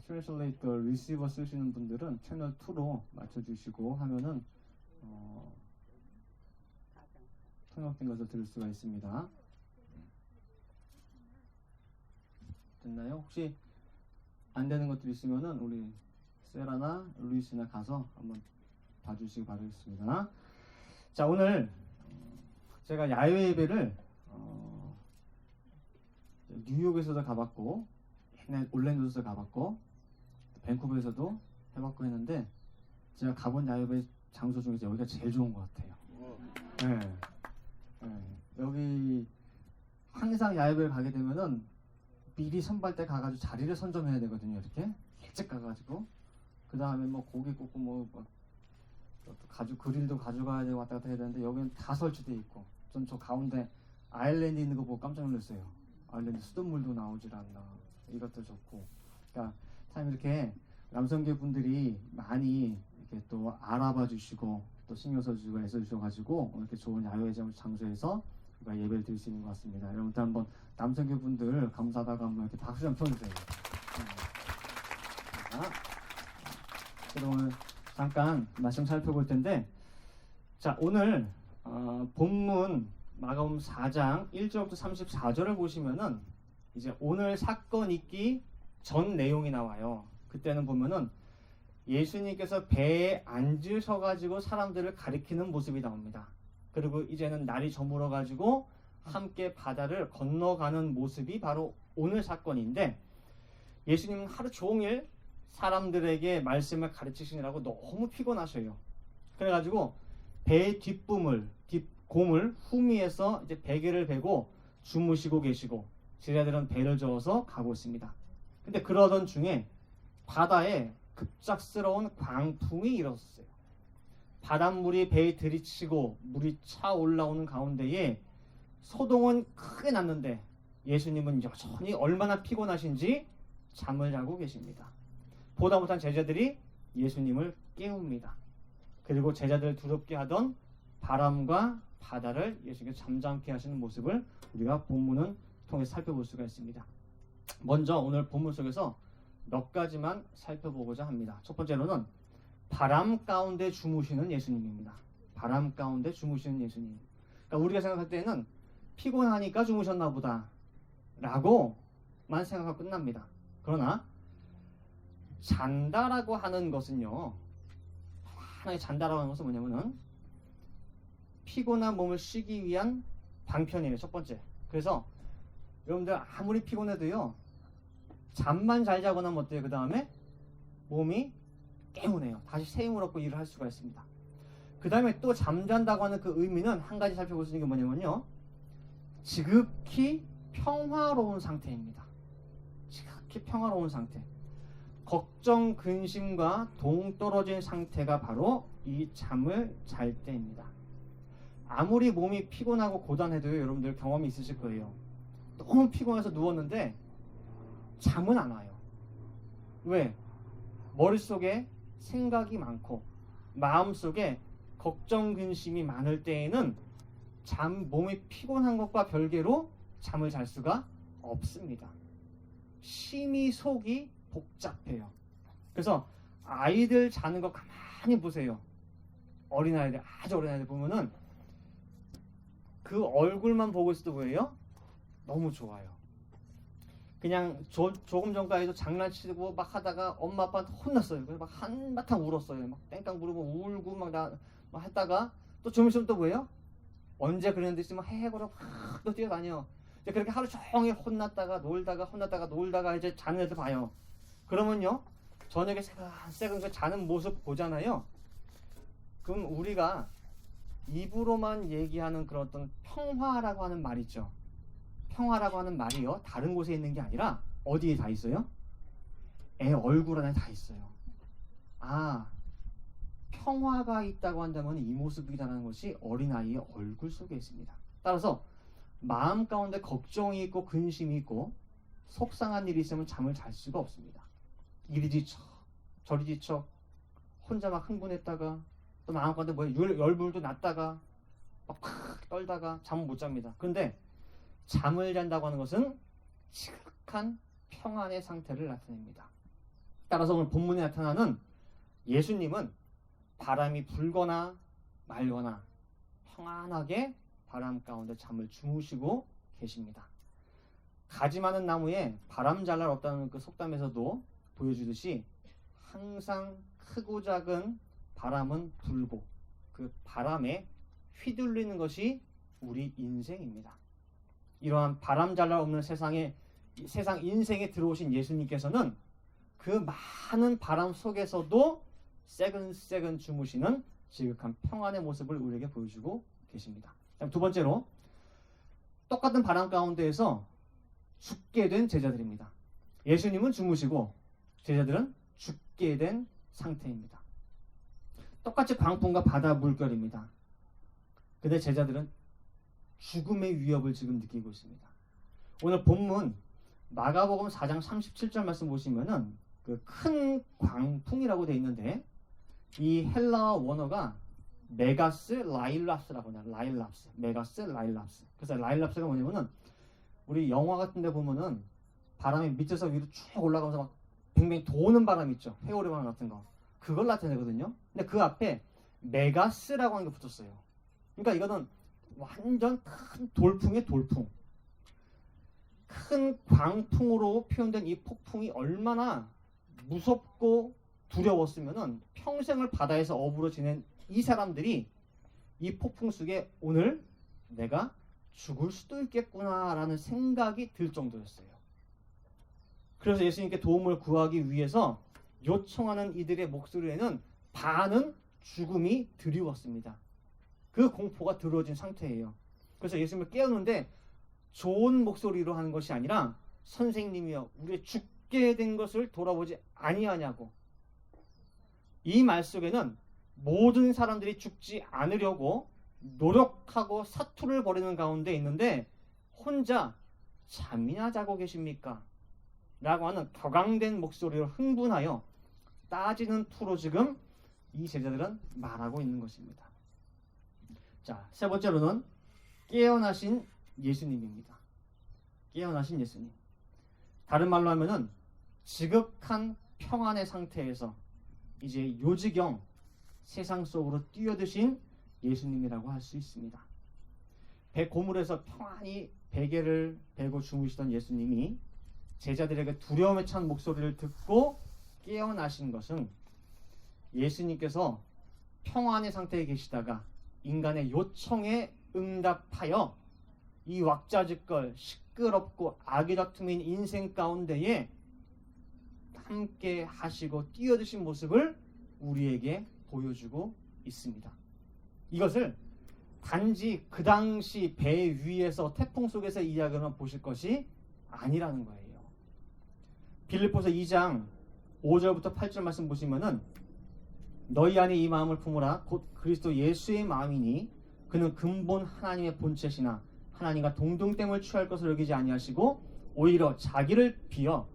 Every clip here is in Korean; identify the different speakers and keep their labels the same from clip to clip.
Speaker 1: translate the receiver 쓰시는 분들은 채널 2로 맞춰주시고 하면은 통역된 것을 들을 수가 있습니다. 됐나요? 혹시 안 되는 것들 있으면은 우리 세라나 루이스나 가서 한번 봐주시기 바라겠습니다. 자, 오늘 제가 야외 예배를 뉴욕에서도 가봤고, 옛날 올랜도에서도 가봤고, 밴쿠버에서도 해봤고 했는데, 제가 가본 야외 예배 장소 중에서 여기가 제일 좋은 것 같아요. 네. 네. 여기 항상 야외 예배를 가게 되면은 미리 선발 때 가가지고 자리를 선점해야 되거든요. 이렇게 일찍 가가지고 그 다음에 뭐 고기 굽고 뭐 그릴도 가져가야 되고 왔다 갔다 해야 되는데 여기는 다 설치돼 있고, 전 저 가운데 아일랜드 있는 거 보고 깜짝 놀랐어요. 아일랜드 수돗물도 나오질 않나. 이것도 좋고, 그러니까 참 이렇게 남성계 분들이 많이 이렇게 또 알아봐 주시고 또 신경 써주시고 애써주셔가지고 이렇게 좋은 야외 장소에서 우리가 예배를 드릴 수 있는 것 같습니다. 여러분들 한번 남성계 분들 감사하다고 한번 이렇게 박수 좀 쳐주세요. 자, 오늘 잠깐 말씀 살펴볼 텐데, 자, 오늘 본문 마가복음 4장 1절부터 34절을 보시면은 이제 오늘 사건 있기 전 내용이 나와요. 그때는 보면은 예수님께서 배에 앉으셔가지고 사람들을 가리키는 모습이 나옵니다. 그리고 이제는 날이 저물어가지고 함께 바다를 건너가는 모습이 바로 오늘 사건인데, 예수님은 하루 종일 사람들에게 말씀을 가르치시느라고 너무 피곤하셔요. 그래가지고 배의 뒷고물 후미에서 이제 베개를 베고 주무시고 계시고, 제자들은 배를 저어서 가고 있습니다. 근데 그러던 중에 바다에 급작스러운 광풍이 일어섰어요. 바닷물이 배에 들이치고 물이 차 올라오는 가운데에 소동은 크게 났는데 예수님은 여전히 얼마나 피곤하신지 잠을 자고 계십니다. 보다 못한 제자들이 예수님을 깨웁니다. 그리고 제자들을 두렵게 하던 바람과 바다를 예수님께서 잠잠케 하시는 모습을 우리가 본문을 통해서 살펴볼 수가 있습니다. 먼저 오늘 본문 속에서 몇 가지만 살펴보고자 합니다. 첫 번째로는 바람 가운데 주무시는 예수님입니다. 바람 가운데 주무시는 예수님. 그러니까 우리가 생각할 때는 피곤하니까 주무셨나 보다 라고만 생각하고 끝납니다. 그러나 잔다라고 하는 것은요, 하나의 잔다라고 하는 것은 뭐냐면은 피곤한 몸을 쉬기 위한 방편이에요. 첫 번째. 그래서 여러분들 아무리 피곤해도요, 잠만 잘 자거나 뭐 어때요? 그 다음에 몸이 개운해요. 다시 새 힘을 얻고 일을 할 수가 있습니다. 그 다음에 또 잠잔다고 하는 그 의미는 한 가지 살펴볼 수 있는 게 뭐냐면요, 지극히 평화로운 상태입니다. 지극히 평화로운 상태. 걱정, 근심과 동떨어진 상태가 바로 이 잠을 잘 때입니다. 아무리 몸이 피곤하고 고단해도요, 여러분들 경험이 있으실 거예요. 너무 피곤해서 누웠는데 잠은 안 와요. 왜? 머릿속에 생각이 많고 마음속에 걱정, 근심이 많을 때에는 몸이 피곤한 것과 별개로 잠을 잘 수가 없습니다. 심히 속이 복잡해요. 그래서 아이들 자는 거 가만히 보세요. 어린아이들, 아주 어린아이들 보면은 그 얼굴만 보고 있어도 뭐예요? 너무 좋아요. 그냥 조금 전까지도 장난치고 막 하다가 엄마 아빠한테 혼났어요. 그래서 막 한바탕 울었어요. 막 땡깡 부르고 울고 막 했다가 또 좀 있으면 또 뭐예요? 언제 그런 데 있으면 헤헤거려 막 또 뛰어다녀. 이제 그렇게 하루 종일 혼났다가 놀다가 이제 자는 애들 봐요. 그러면요, 저녁에 새근새근 자는 모습 보잖아요. 그럼 우리가 입으로만 얘기하는 그런 어떤 평화라고 하는 말 있죠. 평화라고 하는 말이요, 다른 곳에 있는 게 아니라 어디에 다 있어요? 애 얼굴 안에 다 있어요. 아, 평화가 있다고 한다면 이 모습이라는 것이 어린아이의 얼굴 속에 있습니다. 따라서 마음 가운데 걱정이 있고 근심이 있고 속상한 일이 있으면 잠을 잘 수가 없습니다. 이리 지쳐 저리 지쳐 혼자 막 흥분했다가 또 마음 가운데 열불도 났다가 막 떨다가 잠을 못 잡니다. 그런데 잠을 잔다고 하는 것은 지극한 평안의 상태를 나타냅니다. 따라서 오늘 본문에 나타나는 예수님은 바람이 불거나 말거나 평안하게 바람 가운데 잠을 주무시고 계십니다. 가지 많은 나무에 바람 잘 날 없다는 그 속담에서도 보여주듯이 항상 크고 작은 바람은 불고 그 바람에 휘둘리는 것이 우리 인생입니다. 이러한 바람 잘 날 없는 세상 인생에 들어오신 예수님께서는 그 많은 바람 속에서도 새근새근 주무시는 지극한 평안의 모습을 우리에게 보여주고 계십니다. 두 번째로 똑같은 바람 가운데에서 죽게 된 제자들입니다. 예수님은 주무시고 제자들은 죽게 된 상태입니다. 똑같이 광풍과 바다 물결입니다. 근데 제자들은 죽음의 위협을 지금 느끼고 있습니다. 오늘 본문 마가복음 4장 37절 말씀 보시면은 그 큰 광풍이라고 되어 있는데 이 헬라어 원어가 메가스 라일랍스라고 해요. 라일랍스, 메가스 라일랍스. 그래서 라일랍스가 뭐냐면은 우리 영화 같은 데 보면은 바람이 밑에서 위로 쭉 올라가면서 막 뱅뱅 도는 바람 있죠. 회오리 바람 같은 거. 그걸 나타내거든요. 근데 그 앞에 메가스라고 하는 게 붙었어요. 그러니까 이거는 완전 큰 돌풍의 돌풍. 큰 광풍으로 표현된 이 폭풍이 얼마나 무섭고 두려웠으면은 평생을 바다에서 어부로 지낸 이 사람들이 이 폭풍 속에 오늘 내가 죽을 수도 있겠구나라는 생각이 들 정도였어요. 그래서 예수님께 도움을 구하기 위해서 요청하는 이들의 목소리에는 반은 죽음이 드리웠습니다. 그 공포가 들어진 상태예요. 그래서 예수님을 깨우는데 좋은 목소리로 하는 것이 아니라 선생님이여 우리의 죽게 된 것을 돌아보지 아니하냐고. 이 말 속에는 모든 사람들이 죽지 않으려고 노력하고 사투를 벌이는 가운데 있는데 혼자 잠이나 자고 계십니까? 라고 하는 격앙된 목소리로 흥분하여 따지는 투로 지금 이 제자들은 말하고 있는 것입니다. 자, 세 번째로는 깨어나신 예수님입니다. 깨어나신 예수님. 다른 말로 하면은 지극한 평안의 상태에서 이제 요지경 세상 속으로 뛰어드신 예수님이라고 할 수 있습니다. 배 고물에서 평안히 베개를 베고 주무시던 예수님이 제자들에게 두려움에 찬 목소리를 듣고 깨어나신 것은 예수님께서 평안의 상태에 계시다가 인간의 요청에 응답하여 이 왁자지껄 시끄럽고 악의다툼인 인생 가운데에 함께 하시고 뛰어드신 모습을 우리에게 보여주고 있습니다. 이것을 단지 그 당시 배 위에서 태풍 속에서 이야기만 보실 것이 아니라는 거예요. 빌립보서 2장 5절부터 8절 말씀 보시면은 너희 안에 이 마음을 품으라 곧 그리스도 예수의 마음이니 그는 근본 하나님의 본체시나 하나님과 동등됨을 취할 것을 여기지 아니하시고 오히려 자기를 비어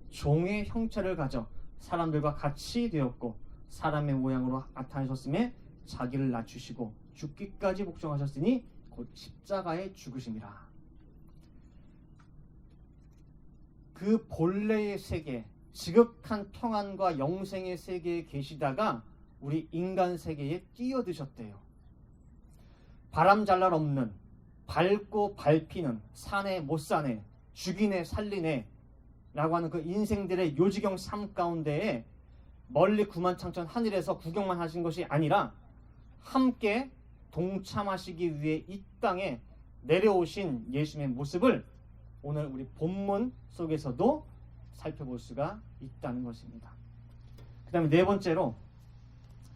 Speaker 1: 종의 형체를 가져 사람들과 같이 되었고 사람의 모양으로 나타나셨음에 자기를 낮추시고 죽기까지 복종하셨으니 곧 십자가에 죽으심이라. 그 본래의 세계, 지극한 평안과 영생의 세계에 계시다가 우리 인간 세계에 뛰어드셨대요. 바람 잘 날 없는, 밟고 밟히는, 사네 못 사네, 죽이네 살리네 라고 하는 그 인생들의 요지경 삶 가운데에 멀리 구만창천 하늘에서 구경만 하신 것이 아니라 함께 동참하시기 위해 이 땅에 내려오신 예수님의 모습을 오늘 우리 본문 속에서도 살펴볼 수가 있다는 것입니다. 그 다음에 네 번째로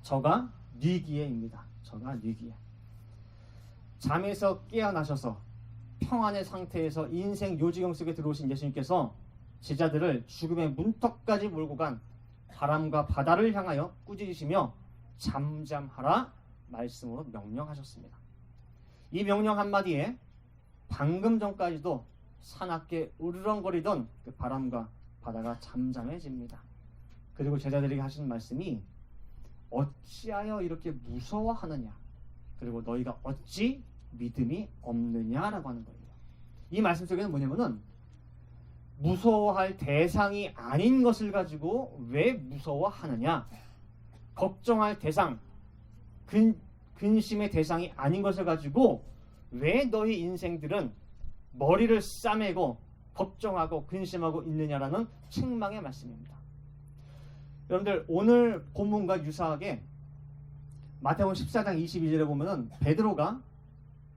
Speaker 1: 저가 뉘기에입니다. 저가 뉘기에. 잠에서 깨어나셔서 평안의 상태에서 인생 요지경 속에 들어오신 예수님께서 제자들을 죽음의 문턱까지 몰고 간 바람과 바다를 향하여 꾸짖으시며 잠잠하라 말씀으로 명령하셨습니다. 이 명령 한마디에 방금 전까지도 사납게 으르렁거리던 그 바람과 바다가 잠잠해집니다. 그리고 제자들에게 하신 말씀이 어찌하여 이렇게 무서워하느냐, 그리고 너희가 어찌 믿음이 없느냐라고 하는 거예요. 이 말씀 속에는 뭐냐면은 무서워할 대상이 아닌 것을 가지고 왜 무서워하느냐? 걱정할 대상, 근심의 대상이 아닌 것을 가지고 왜 너희 인생들은 머리를 싸매고 걱정하고 근심하고 있느냐라는 책망의 말씀입니다. 여러분들 오늘 본문과 유사하게 마태복음 14장 22절에 보면은 베드로가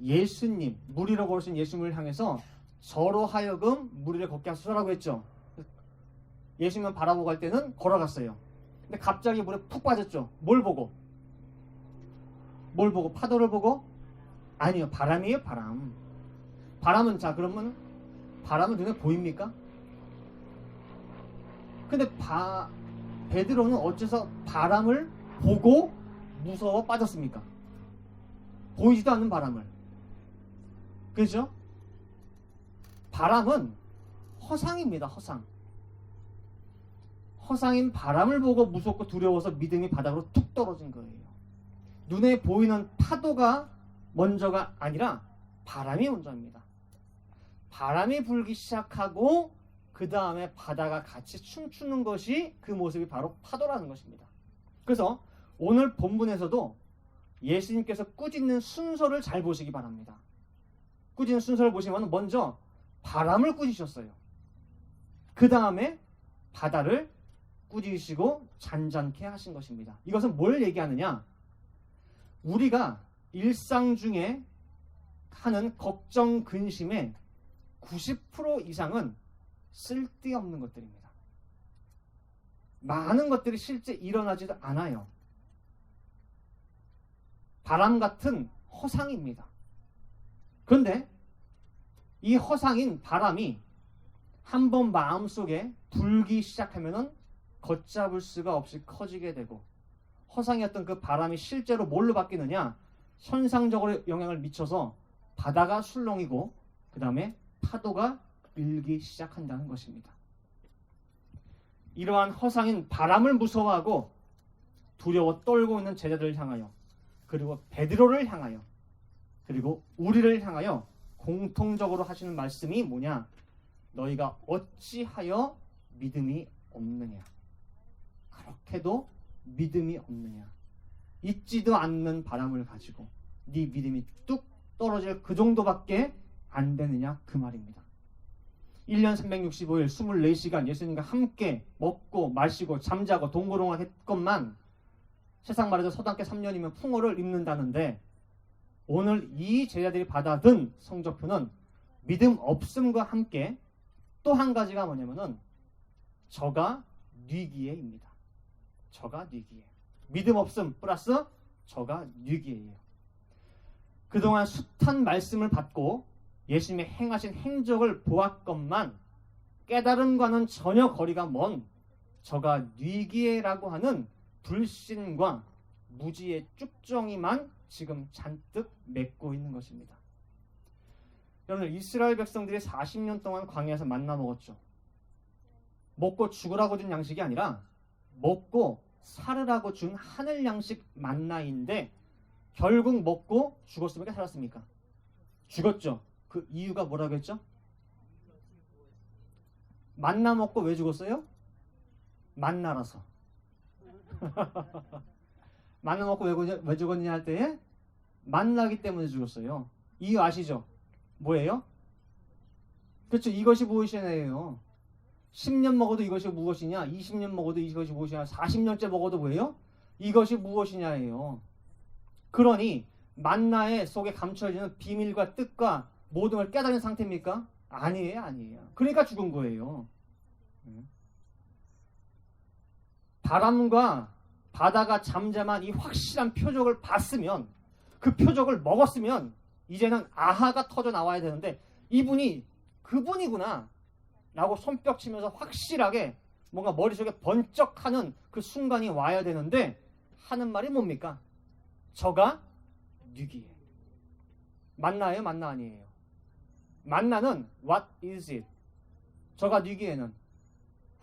Speaker 1: 예수님, 무리로 걸으신 예수님을 향해서 저로 하여금 무리를 걷게 하소서라고 했죠. 예수님을 바라보고 갈 때는 걸어갔어요. 근데 갑자기 물에 푹 빠졌죠. 뭘 보고? 뭘 보고? 파도를 보고? 아니요, 바람이에요, 바람. 바람은, 자 그러면 바람은 눈에 보입니까? 근데 베드로는 어째서 바람을 보고 무서워 빠졌습니까? 보이지도 않는 바람을. 그죠? 바람은 허상입니다. 허상인 바람을 보고 무섭고 두려워서 믿음이 바닥으로 툭 떨어진 거예요. 눈에 보이는 파도가 먼저가 아니라 바람이 먼저입니다. 바람이 불기 시작하고 그 다음에 바다가 같이 춤추는 것이 그 모습이 바로 파도라는 것입니다. 그래서 오늘 본문에서도 예수님께서 꾸짖는 순서를 잘 보시기 바랍니다. 꾸짖는 순서를 보시면 먼저 바람을 꾸짖으셨어요. 그 다음에 바다를 꾸짖으시고 잔잔케 하신 것입니다. 이것은 뭘 얘기하느냐? 우리가 일상 중에 하는 걱정, 근심의 90% 이상은 쓸데없는 것들입니다. 많은 것들이 실제 일어나지도 않아요. 바람 같은 허상입니다. 그런데 이 허상인 바람이 한번 마음속에 불기 시작하면은 걷잡을 수가 없이 커지게 되고, 허상이었던 그 바람이 실제로 뭘로 바뀌느냐? 현상적으로 영향을 미쳐서 바다가 술렁이고 그 다음에 파도가 밀기 시작한다는 것입니다. 이러한 허상인 바람을 무서워하고 두려워 떨고 있는 제자들을 향하여, 그리고 베드로를 향하여, 그리고 우리를 향하여 공통적으로 하시는 말씀이 뭐냐? 너희가 어찌하여 믿음이 없느냐? 그렇게도 믿음이 없느냐? 있지도 않는 바람을 가지고 네 믿음이 뚝 떨어질 그 정도밖에 안 되느냐? 그 말입니다. 1년 365일 24시간 예수님과 함께 먹고 마시고 잠자고 동고동락 했건만 세상 말해서 서당계 3년이면 풍어를 입는다는데, 오늘 이 제자들이 받아든 성적표는 믿음 없음과 함께 또 한 가지가 뭐냐면은 저가 뉘기에입니다. 저가 뉘기에. 믿음 없음 플러스 저가 뉘기에예요. 그동안 숱한 말씀을 받고 예수님의 행하신 행적을 보았건만 깨달음과는 전혀 거리가 먼 저가 뉘기에라고 하는 불신과 무지의 쭉정이만 지금 잔뜩 맺고 있는 것입니다. 여러분, 이스라엘 백성들이 40년 동안 광야에서 만나 먹었죠. 먹고 죽으라고 준 양식이 아니라 먹고 살으라고 준 하늘 양식 만나인데, 결국 먹고 죽었습니까? 살았습니까? 죽었죠. 그 이유가 뭐라고 했죠? 만나 먹고 왜 죽었어요? 만나라서. 만나 먹고 왜 죽었냐 할 때에 만나기 때문에 죽었어요. 이유 아시죠? 뭐예요? 그렇죠. 이것이 무엇이냐예요. 10년 먹어도 이것이 무엇이냐, 20년 먹어도 이것이 무엇이냐, 40년째 먹어도 뭐예요? 이것이 무엇이냐예요. 그러니 만나의 속에 감춰지는 비밀과 뜻과 모든 걸 깨달은 상태입니까? 아니에요. 그러니까 죽은 거예요. 바람과 바다가 잠잠한 이 확실한 표적을 봤으면, 그 표적을 먹었으면 이제는 아하가 터져 나와야 되는데, 이분이 그분이구나 라고 손뼉 치면서 확실하게 뭔가 머릿속에 번쩍하는 그 순간이 와야 되는데, 하는 말이 뭡니까? 저가 뉘기에. 만나예요? 만나 아니에요? 만나는 what is it? 저가 뉘기에는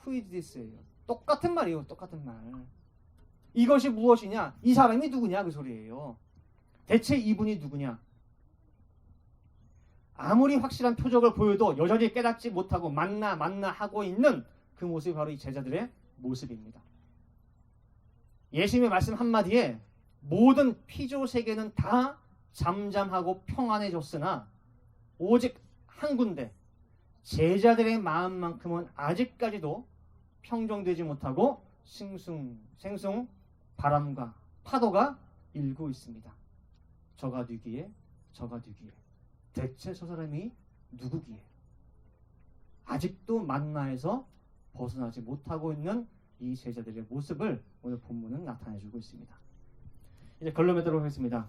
Speaker 1: who is this예요. 똑같은 말이에요. 똑같은 말. 이것이 무엇이냐? 이 사람이 누구냐? 그 소리예요. 대체 이분이 누구냐? 아무리 확실한 표적을 보여도 여전히 깨닫지 못하고 만나 하고 있는 그 모습이 바로 이 제자들의 모습입니다. 예수님의 말씀 한마디에 모든 피조 세계는 다 잠잠하고 평안해졌으나 오직 한 군데 제자들의 마음만큼은 아직까지도 평정되지 못하고 생숭 바람과 파도가 일고 있습니다. 저가 누기에 대체 저 사람이 누구기에 아직도 만나에서 벗어나지 못하고 있는 이 제자들의 모습을 오늘 본문은 나타내주고 있습니다. 이제 결론 맺도록 하겠습니다.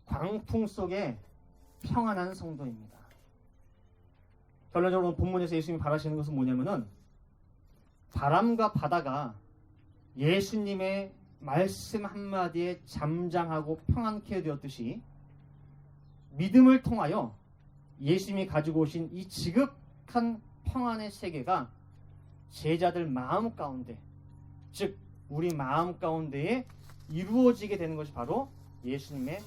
Speaker 1: 광풍 속에 평안한 성도입니다. 결론적으로 본문에서 예수님이 바라시는 것은 뭐냐면은 바람과 바다가 예수님의 말씀 한마디에 잠잠하고 평안케 되었듯이 믿음을 통하여 예수님이 가지고 오신 이 지극한 평안의 세계가 제자들 마음 가운데, 즉 우리 마음 가운데에 이루어지게 되는 것이 바로 예수님의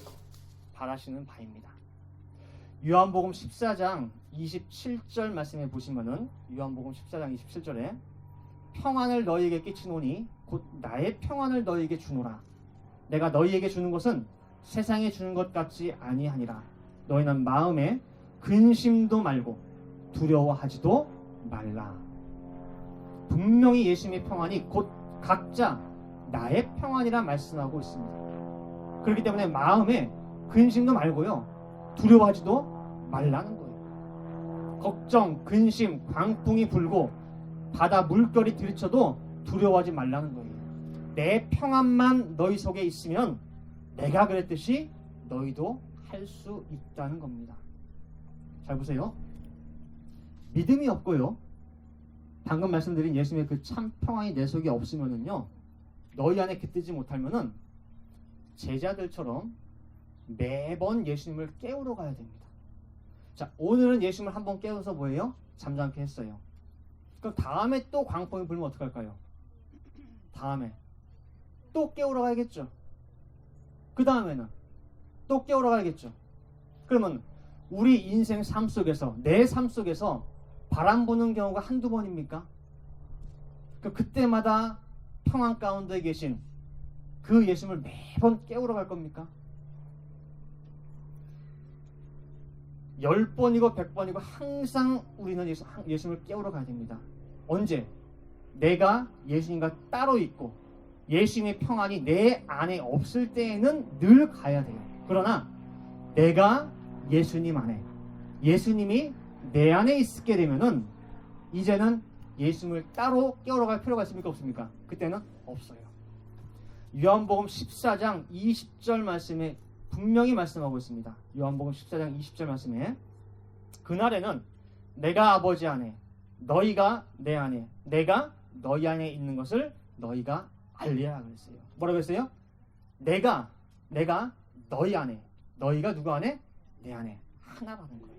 Speaker 1: 바라시는 바입니다. 요한복음 14장 27절 말씀에 보시면은 요한복음 14장 27절에 평안을 너희에게 끼치노니 곧 나의 평안을 너희에게 주노라. 내가 너희에게 주는 것은 세상에 주는 것 같지 아니하니라. 너희는 마음에 근심도 말고 두려워하지도 말라. 분명히 예수님의 평안이 곧 각자 나의 평안이라 말씀하고 있습니다. 그렇기 때문에 마음에 근심도 말고요, 두려워하지도 말라는 거예요. 걱정, 근심, 광풍이 불고 바다 물결이 들이쳐도 두려워하지 말라는 거예요. 내 평안만 너희 속에 있으면 내가 그랬듯이 너희도 할 수 있다는 겁니다. 잘 보세요. 믿음이 없고요, 방금 말씀드린 예수님의 그 참 평안이 내 속에 없으면은요, 너희 안에 깃들지 못하면은 제자들처럼 매번 예수님을 깨우러 가야 됩니다. 자, 오늘은 예수님을 한번 깨워서 뭐예요? 잠잠케 했어요. 그럼 다음에 또 광풍이 불면 어떡할까요? 다음에 또 깨우러 가야겠죠. 그 다음에는 또 깨우러 가야겠죠. 그러면 우리 인생 삶 속에서, 내 삶 속에서 바람 부는 경우가 한두 번입니까? 그때마다 평안 가운데 계신 그 예수님을 매번 깨우러 갈 겁니까? 10번이고 100번이고 항상 우리는 예수님을 깨우러 가야 됩니다. 언제? 내가 예수님과 따로 있고 예수님의 평안이 내 안에 없을 때에는 늘 가야 돼요. 그러나 내가 예수님 안에, 예수님이 내 안에 있게 되면은 이제는 예수님을 따로 깨우러 갈 필요가 있습니까? 없습니까? 그때는 없어요. 요한복음 14장 20절 말씀에 분명히 말씀하고 있습니다. 요한복음 14장 20절 말씀에 그날에는 내가 아버지 안에, 너희가 내 안에, 내가 너희 안에 있는 것을 너희가 알리라 그랬어요. 뭐라고 했어요? 내가 너희 안에, 너희가 누구 안에? 내 안에 하나라는 거예요.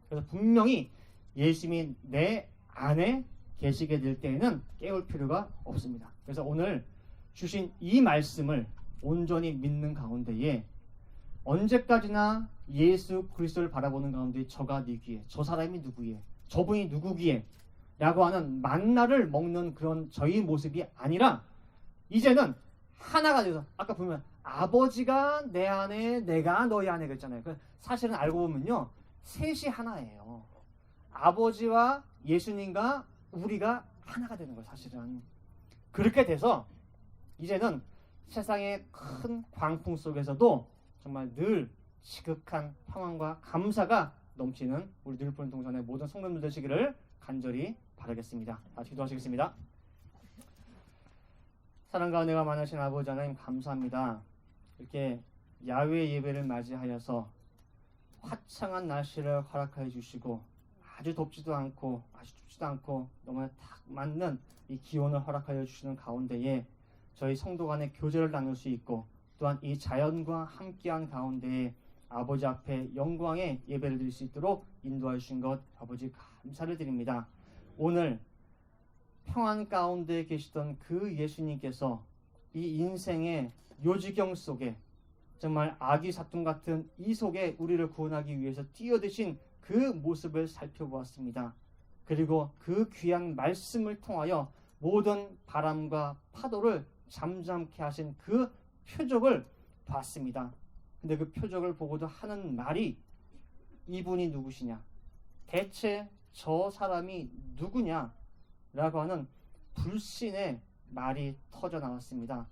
Speaker 1: 그래서 분명히 예수님이 내 안에 계시게 될 때에는 깨울 필요가 없습니다. 그래서 오늘 주신 이 말씀을 온전히 믿는 가운데에 언제까지나 예수 그리스도를 바라보는 가운데 저가 누구기에, 저 사람이 누구기에, 저분이 누구기에 라고 하는 만나를 먹는 그런 저희 모습이 아니라 이제는 하나가 돼서, 아까 보면 아버지가 내 안에, 내가 너희 안에 그랬잖아요. 사실은 알고 보면요, 셋이 하나예요. 아버지와 예수님과 우리가 하나가 되는 거예요. 사실은 그렇게 돼서 이제는 세상의 큰 광풍 속에서도 정말 늘 지극한 평안과 감사가 넘치는 우리 늘푸른 동산의 모든 성도님들 되시기를 간절히 바라겠습니다. 기도하시겠습니다. 사랑과 은혜가 많으신 아버지 하나님, 감사합니다. 이렇게 야외 예배를 맞이하여서 화창한 날씨를 허락하여 주시고 아주 덥지도 않고 아주 춥지도 않고 너무나 딱 맞는 이 기온을 허락하여 주시는 가운데에 저희 성도 간의 교제를 나눌 수 있고, 또한 이 자연과 함께한 가운데에 아버지 앞에 영광의 예배를 드릴 수 있도록 인도하여 주신 것 아버지 감사를 드립니다. 오늘 평안 가운데 계시던 그 예수님께서 이 인생의 요지경 속에 정말 아기 사슴 같은 이 속에 우리를 구원하기 위해서 뛰어드신 그 모습을 살펴보았습니다. 그리고 그 귀한 말씀을 통하여 모든 바람과 파도를 잠잠케 하신 그 표적을 봤습니다. 근데 그 표적을 보고도 하는 말이 이분이 누구시냐? 대체 저 사람이 누구냐? 라고 하는 불신의 말이 터져 나왔습니다.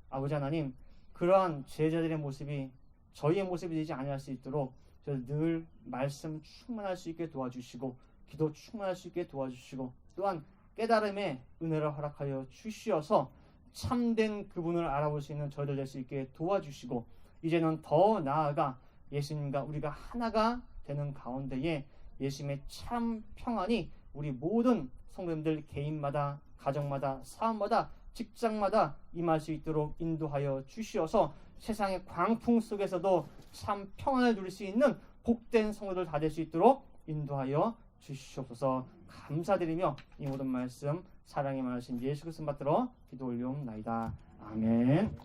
Speaker 1: 아버지 하나님, 그러한 제자들의 모습이 저희의 모습이 되지 아니할 수 있도록 저를 늘 말씀 충만할 수 있게 도와주시고 기도 충만할 수 있게 도와주시고 또한 깨달음의 은혜를 허락하여 주시어서 참된 그분을 알아볼 수 있는 저희들 될 수 있게 도와주시고 이제는 더 나아가 예수님과 우리가 하나가 되는 가운데에 예수님의 참 평안이 우리 모든 성도님들 개인마다 가정마다 사업마다 직장마다 임할 수 있도록 인도하여 주시어서 세상의 광풍 속에서도 참 평안을 누릴 수 있는 복된 성도들 다 될 수 있도록 인도하여 주시옵소서. 감사드리며 이 모든 말씀 사랑의 말씀 예수 그리스도 받들어 기도 올리옵나이다. 아멘.